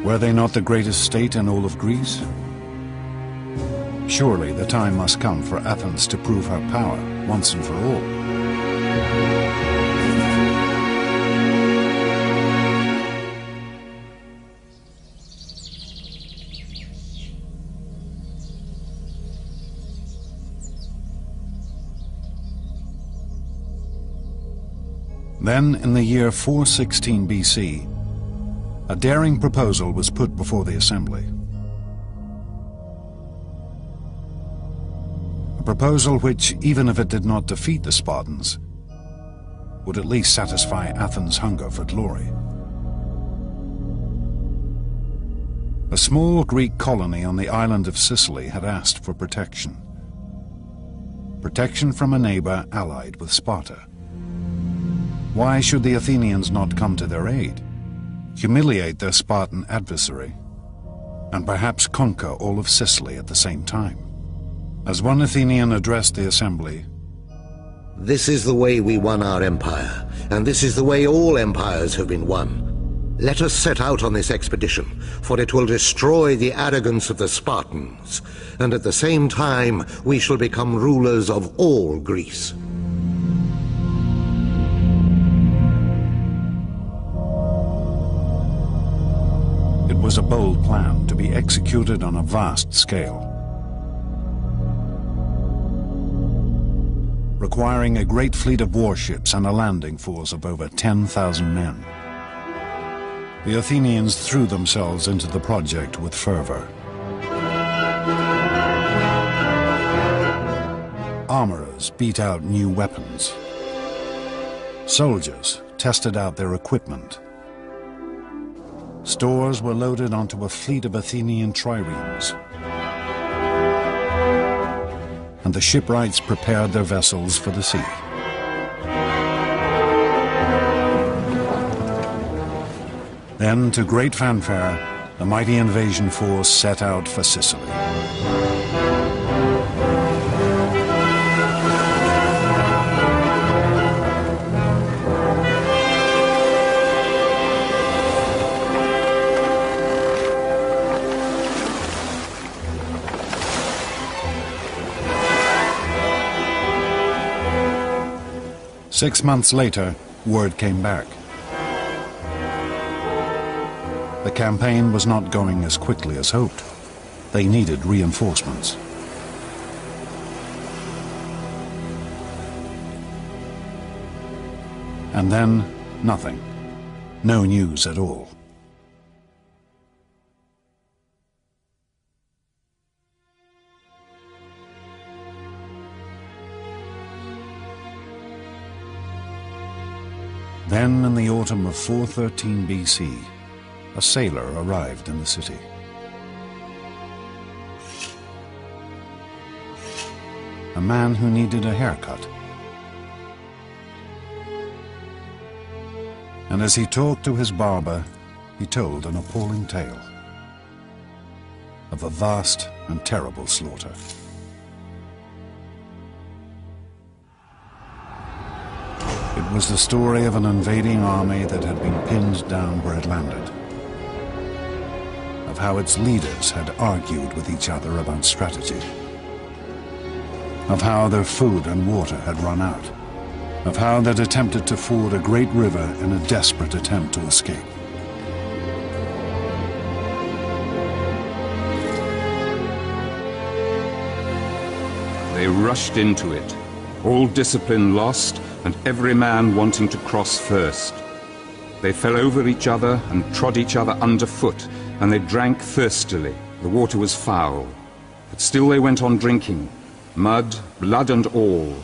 Were they not the greatest state in all of Greece? Surely the time must come for Athens to prove her power once and for all. Then, in the year 416 BC, a daring proposal was put before the assembly. A proposal which, even if it did not defeat the Spartans, would at least satisfy Athens' hunger for glory. A small Greek colony on the island of Sicily had asked for protection. Protection from a neighbor allied with Sparta. Why should the Athenians not come to their aid, humiliate their Spartan adversary, and perhaps conquer all of Sicily at the same time? As one Athenian addressed the assembly, "This is the way we won our empire, and this is the way all empires have been won. Let us set out on this expedition, for it will destroy the arrogance of the Spartans, and at the same time we shall become rulers of all Greece." It was a bold plan to be executed on a vast scale, requiring a great fleet of warships and a landing force of over 10,000 men. The Athenians threw themselves into the project with fervor. Armorers beat out new weapons. Soldiers tested out their equipment. Stores were loaded onto a fleet of Athenian triremes, and the shipwrights prepared their vessels for the sea. Then, to great fanfare, the mighty invasion force set out for Sicily. Six months later, word came back. The campaign was not going as quickly as hoped. They needed reinforcements. And then, nothing. No news at all. Then, in the autumn of 413 BC, a sailor arrived in the city. A man who needed a haircut. And as he talked to his barber, he told an appalling tale of a vast and terrible slaughter. It was the story of an invading army that had been pinned down where it landed. Of how its leaders had argued with each other about strategy. Of how their food and water had run out. Of how they'd attempted to ford a great river in a desperate attempt to escape. They rushed into it, all discipline lost, and every man wanting to cross first. They fell over each other and trod each other underfoot, and they drank thirstily. The water was foul, but still they went on drinking, mud, blood and all,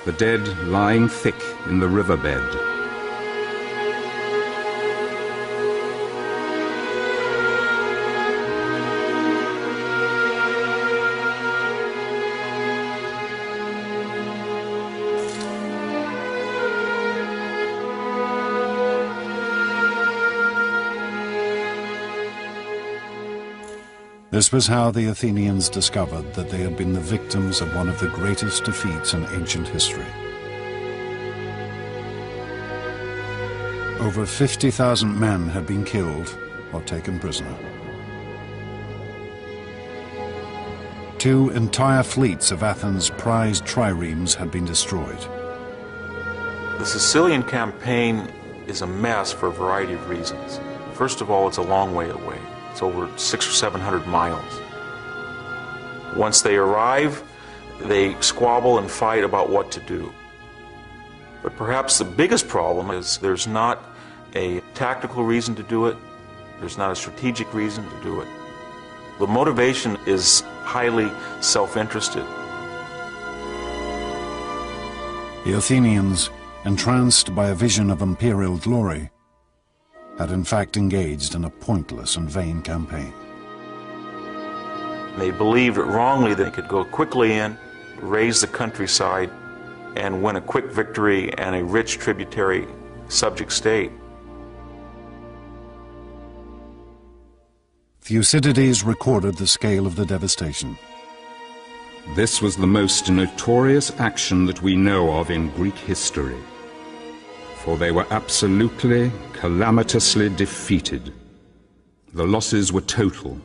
the dead lying thick in the riverbed. This was how the Athenians discovered that they had been the victims of one of the greatest defeats in ancient history. Over 50,000 men had been killed, or taken prisoner. 2 entire fleets of Athens' prized triremes had been destroyed. The Sicilian campaign is a mess for a variety of reasons. First of all, it's a long way away. It's over 600 or 700 miles. Once they arrive, they squabble and fight about what to do. But perhaps the biggest problem is there's not a tactical reason to do it. There's not a strategic reason to do it. The motivation is highly self-interested. The Athenians, entranced by a vision of imperial glory, had in fact engaged in a pointless and vain campaign. They believed wrongly they could go quickly in, raise the countryside, and win a quick victory and a rich tributary subject state. Thucydides recorded the scale of the devastation. This was the most notorious action that we know of in Greek history, for they were absolutely, calamitously defeated. The losses were total.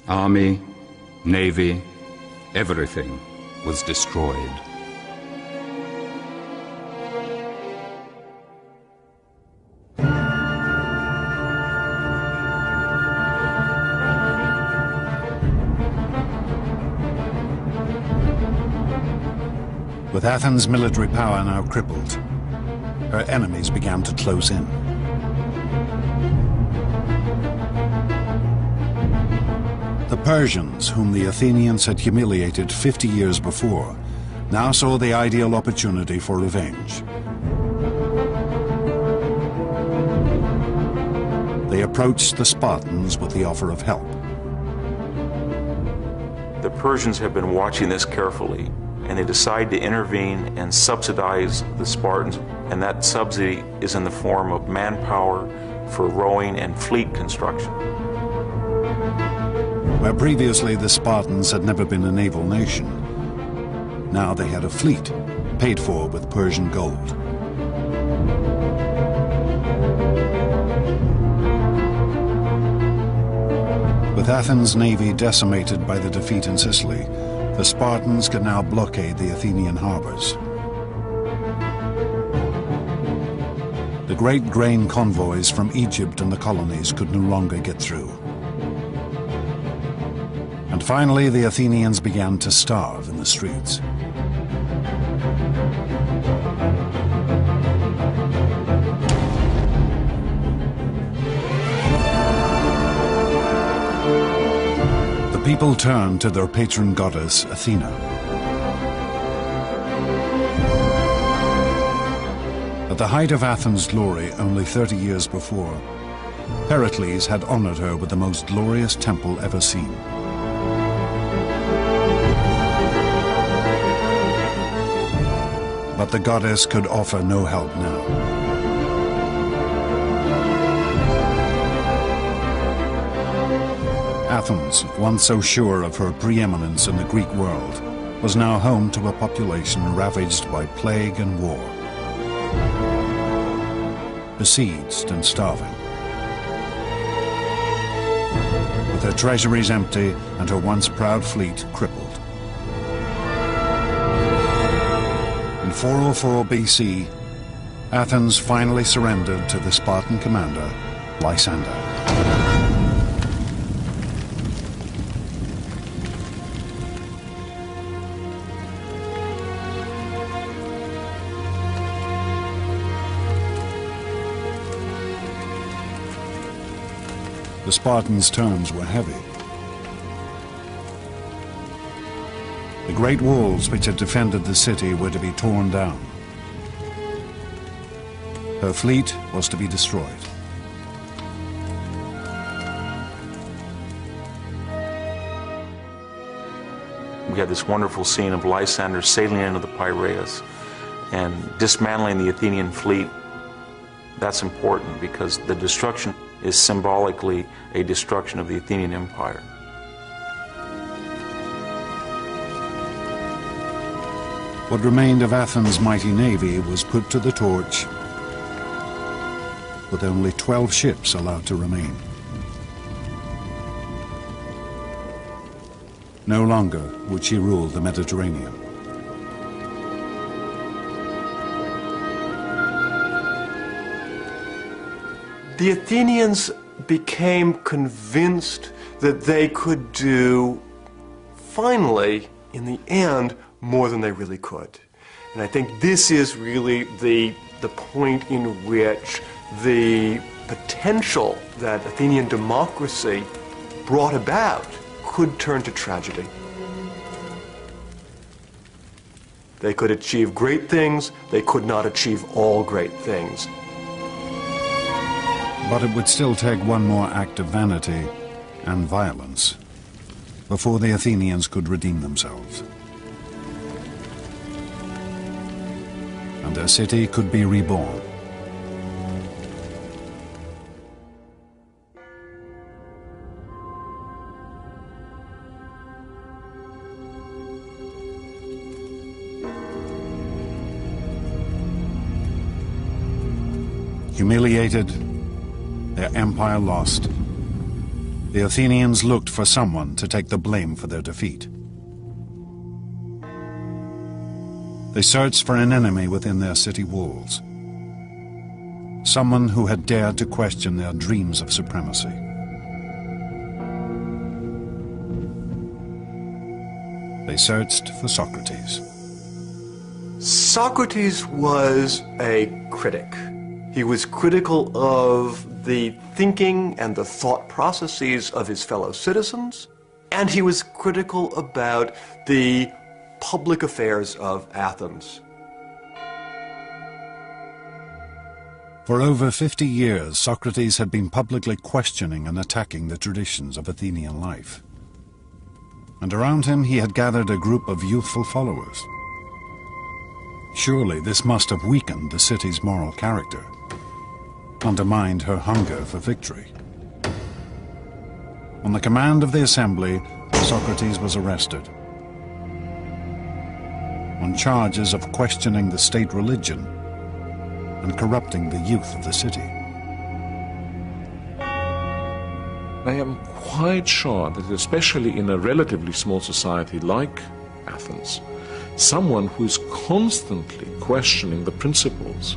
Army, navy, everything was destroyed. With Athens' military power now crippled, her enemies began to close in. The Persians, whom the Athenians had humiliated 50 years before, now saw the ideal opportunity for revenge. They approached the Spartans with the offer of help. The Persians have been watching this carefully, and they decide to intervene and subsidize the Spartans, and that subsidy is in the form of manpower for rowing and fleet construction. Where previously the Spartans had never been a naval nation, now they had a fleet paid for with Persian gold. With Athens' navy decimated by the defeat in Sicily, the Spartans could now blockade the Athenian harbors. The great grain convoys from Egypt and the colonies could no longer get through. And finally, the Athenians began to starve in the streets. People turned to their patron goddess, Athena. At the height of Athens' glory, only 30 years before, Pericles had honored her with the most glorious temple ever seen. But the goddess could offer no help now. Athens, once so sure of her preeminence in the Greek world, was now home to a population ravaged by plague and war, besieged and starving. With her treasuries empty and her once proud fleet crippled. In 404 BC, Athens finally surrendered to the Spartan commander, Lysander. The Spartans' terms were heavy. The great walls which had defended the city were to be torn down. Her fleet was to be destroyed. We had this wonderful scene of Lysander sailing into the Piraeus and dismantling the Athenian fleet. That's important because the destruction is symbolically a destruction of the Athenian Empire. What remained of Athens' mighty navy was put to the torch, with only 12 ships allowed to remain. No longer would she rule the Mediterranean. The Athenians became convinced that they could do, finally, in the end, more than they really could. And I think this is really the point in which the potential that Athenian democracy brought about could turn to tragedy. They could achieve great things, they could not achieve all great things. But it would still take one more act of vanity and violence before the Athenians could redeem themselves. And their city could be reborn. Humiliated, their empire lost, the Athenians looked for someone to take the blame for their defeat. They searched for an enemy within their city walls, someone who had dared to question their dreams of supremacy. They searched for Socrates. Socrates was a critic. He was critical of the thinking and the thought processes of his fellow citizens, and he was critical about the public affairs of Athens. For over 50 years, Socrates had been publicly questioning and attacking the traditions of Athenian life. And around him he had gathered a group of youthful followers. Surely this must have weakened the city's moral character, undermined her hunger for victory. On the command of the assembly, Socrates was arrested on charges of questioning the state religion and corrupting the youth of the city. I am quite sure that especially in a relatively small society like Athens, someone who is constantly questioning the principles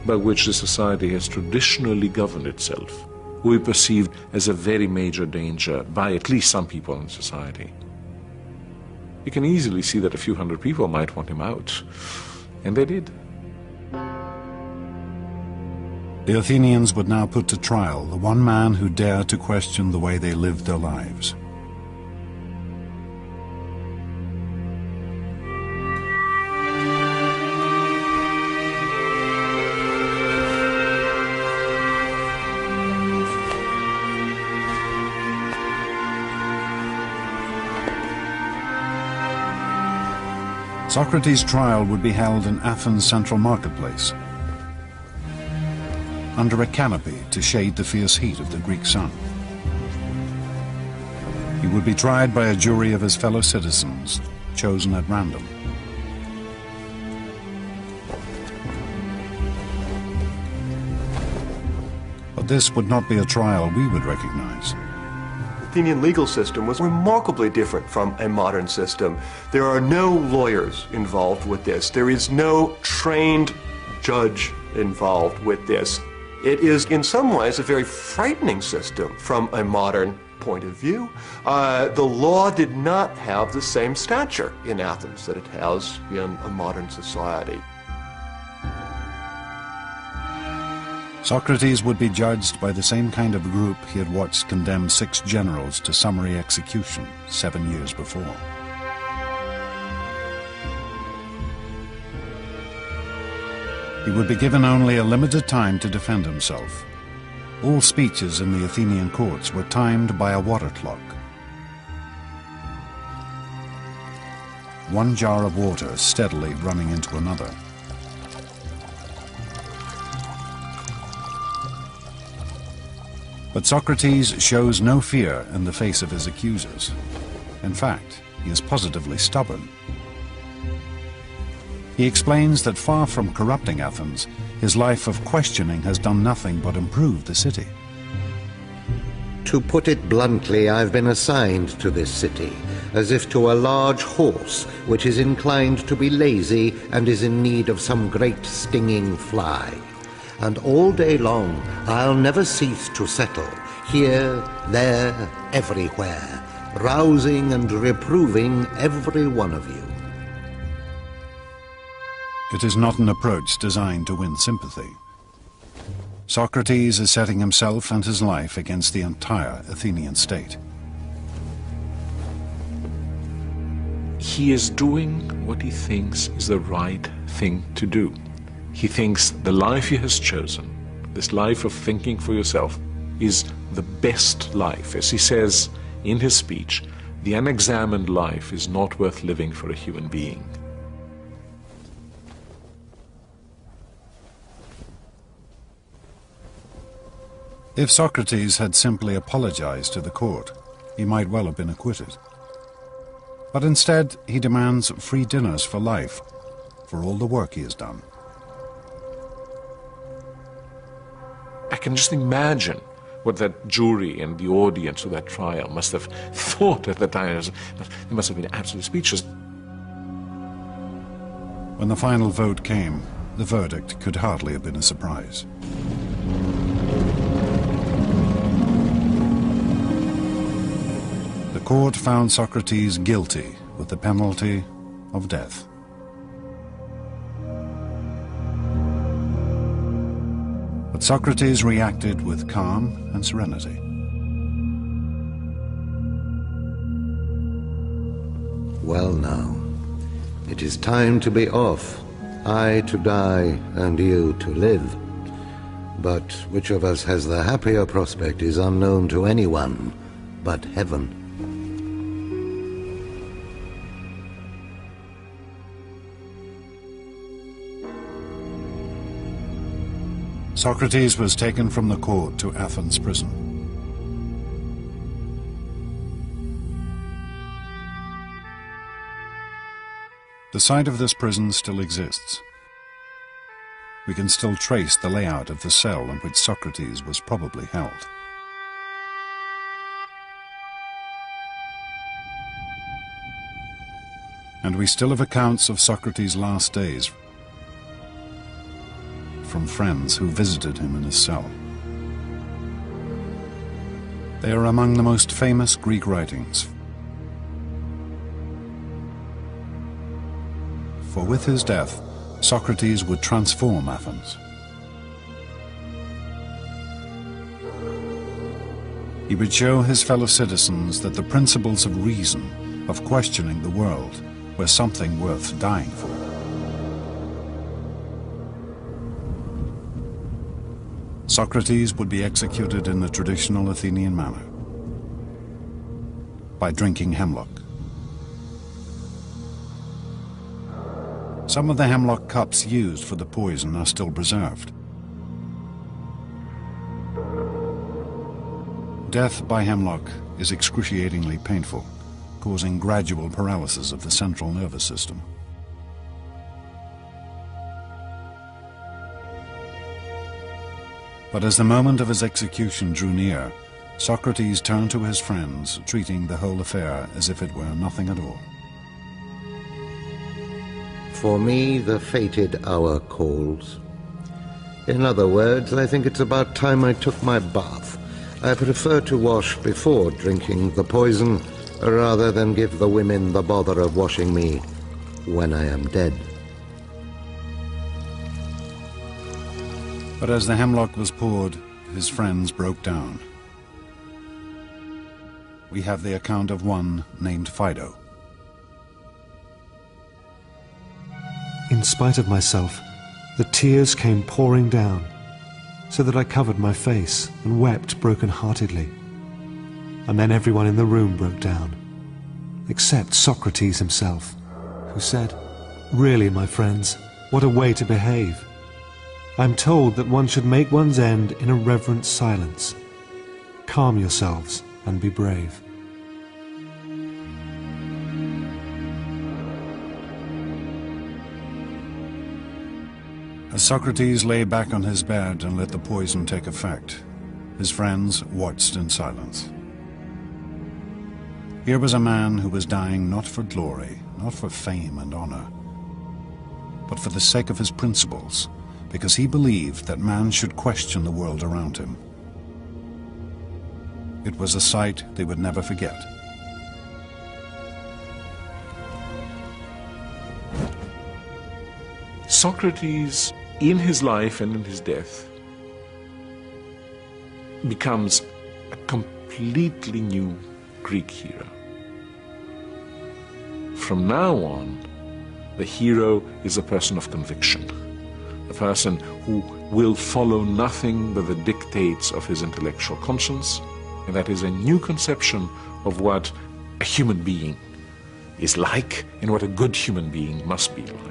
by which the society has traditionally governed itself will be perceived as a very major danger by at least some people in society. You can easily see that a few hundred people might want him out, and they did. The Athenians would now put to trial the one man who dared to question the way they lived their lives. Socrates' trial would be held in Athens' central marketplace, under a canopy to shade the fierce heat of the Greek sun. He would be tried by a jury of his fellow citizens, chosen at random. But this would not be a trial we would recognize. The Athenian legal system was remarkably different from a modern system. There are no lawyers involved with this. There is no trained judge involved with this. It is, in some ways, a very frightening system from a modern point of view. The law did not have the same stature in Athens that it has in a modern society. Socrates would be judged by the same kind of group he had watched condemn 6 generals to summary execution 7 years before. He would be given only a limited time to defend himself. All speeches in the Athenian courts were timed by a water clock. One jar of water steadily running into another. But Socrates shows no fear in the face of his accusers. In fact, he is positively stubborn. He explains that far from corrupting Athens, his life of questioning has done nothing but improve the city. To put it bluntly, I've been assigned to this city, as if to a large horse which is inclined to be lazy and is in need of some great stinging fly. And all day long I'll never cease to settle, here, there, everywhere, rousing and reproving every one of you. It is not an approach designed to win sympathy. Socrates is setting himself and his life against the entire Athenian state. He is doing what he thinks is the right thing to do. He thinks the life he has chosen, this life of thinking for yourself, is the best life. As he says in his speech, the unexamined life is not worth living for a human being. If Socrates had simply apologized to the court, he might well have been acquitted. But instead, he demands free dinners for life, for all the work he has done. I can just imagine what that jury and the audience of that trial must have thought at the time. They must have been absolutely speechless. When the final vote came, the verdict could hardly have been a surprise. The court found Socrates guilty with the penalty of death. But Socrates reacted with calm and serenity. Well now, it is time to be off. I to die and you to live. But which of us has the happier prospect is unknown to anyone but heaven. Socrates was taken from the court to Athens prison. The site of this prison still exists. We can still trace the layout of the cell in which Socrates was probably held. And we still have accounts of Socrates' last days from friends who visited him in his cell. They are among the most famous Greek writings. For with his death, Socrates would transform Athens. He would show his fellow citizens that the principles of reason, of questioning the world, were something worth dying for. Socrates would be executed in the traditional Athenian manner, by drinking hemlock. Some of the hemlock cups used for the poison are still preserved. Death by hemlock is excruciatingly painful, causing gradual paralysis of the central nervous system. But as the moment of his execution drew near, Socrates turned to his friends, treating the whole affair as if it were nothing at all. For me, the fated hour calls. In other words, I think it's about time I took my bath. I prefer to wash before drinking the poison, rather than give the women the bother of washing me when I am dead. But as the hemlock was poured, his friends broke down. We have the account of one named Phaedo. In spite of myself, the tears came pouring down, so that I covered my face and wept broken-heartedly. And then everyone in the room broke down, except Socrates himself, who said, "Really, my friends, what a way to behave. I'm told that one should make one's end in a reverent silence. Calm yourselves and be brave." As Socrates lay back on his bed and let the poison take effect, his friends watched in silence. Here was a man who was dying not for glory, not for fame and honor, but for the sake of his principles, because he believed that man should question the world around him. It was a sight they would never forget. Socrates, in his life and in his death, becomes a completely new Greek hero. From now on, the hero is a person of conviction, a person who will follow nothing but the dictates of his intellectual conscience, and that is a new conception of what a human being is like and what a good human being must be like.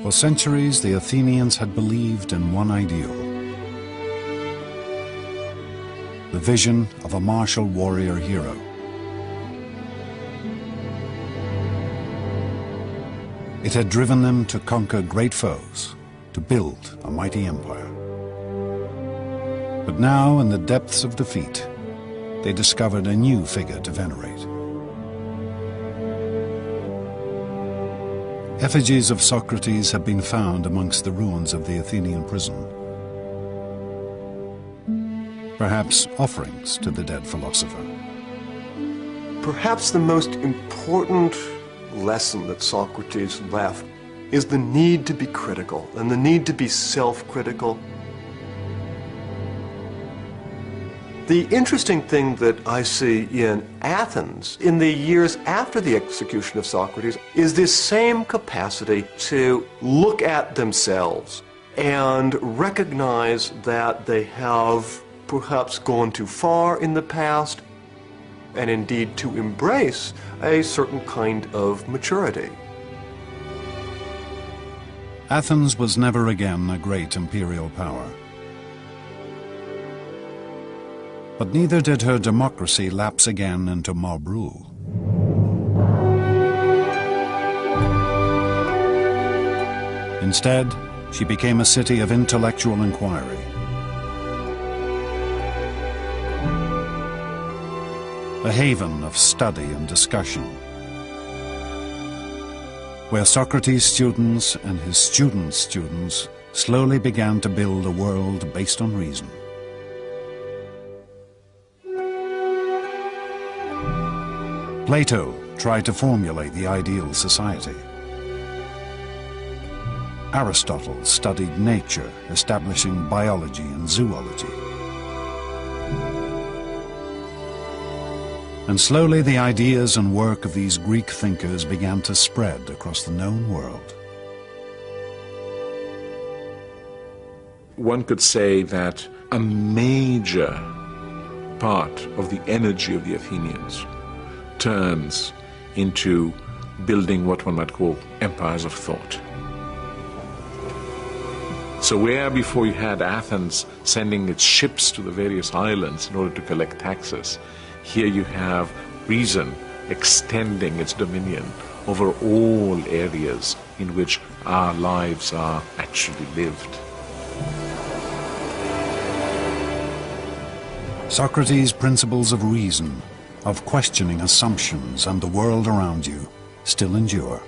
For centuries, the Athenians had believed in one ideal: the vision of a martial warrior hero. It had driven them to conquer great foes, to build a mighty empire. But now, in the depths of defeat, they discovered a new figure to venerate. Effigies of Socrates have been found amongst the ruins of the Athenian prison. Perhaps offerings to the dead philosopher. Perhaps the most important lesson that Socrates left is the need to be critical and the need to be self-critical. The interesting thing that I see in Athens in the years after the execution of Socrates is this same capacity to look at themselves and recognize that they have perhaps gone too far in the past, and indeed to embrace a certain kind of maturity. Athens was never again a great imperial power. But neither did her democracy lapse again into mob rule. Instead, she became a city of intellectual inquiry. A haven of study and discussion, where Socrates' students and his students' students slowly began to build a world based on reason. Plato tried to formulate the ideal society. Aristotle studied nature, establishing biology and zoology. And slowly the ideas and work of these Greek thinkers began to spread across the known world. One could say that a major part of the energy of the Athenians turns into building what one might call empires of thought. So where before you had Athens sending its ships to the various islands in order to collect taxes, here you have reason extending its dominion over all areas in which our lives are actually lived. Socrates' principles of reason, of questioning assumptions and the world around you, still endure.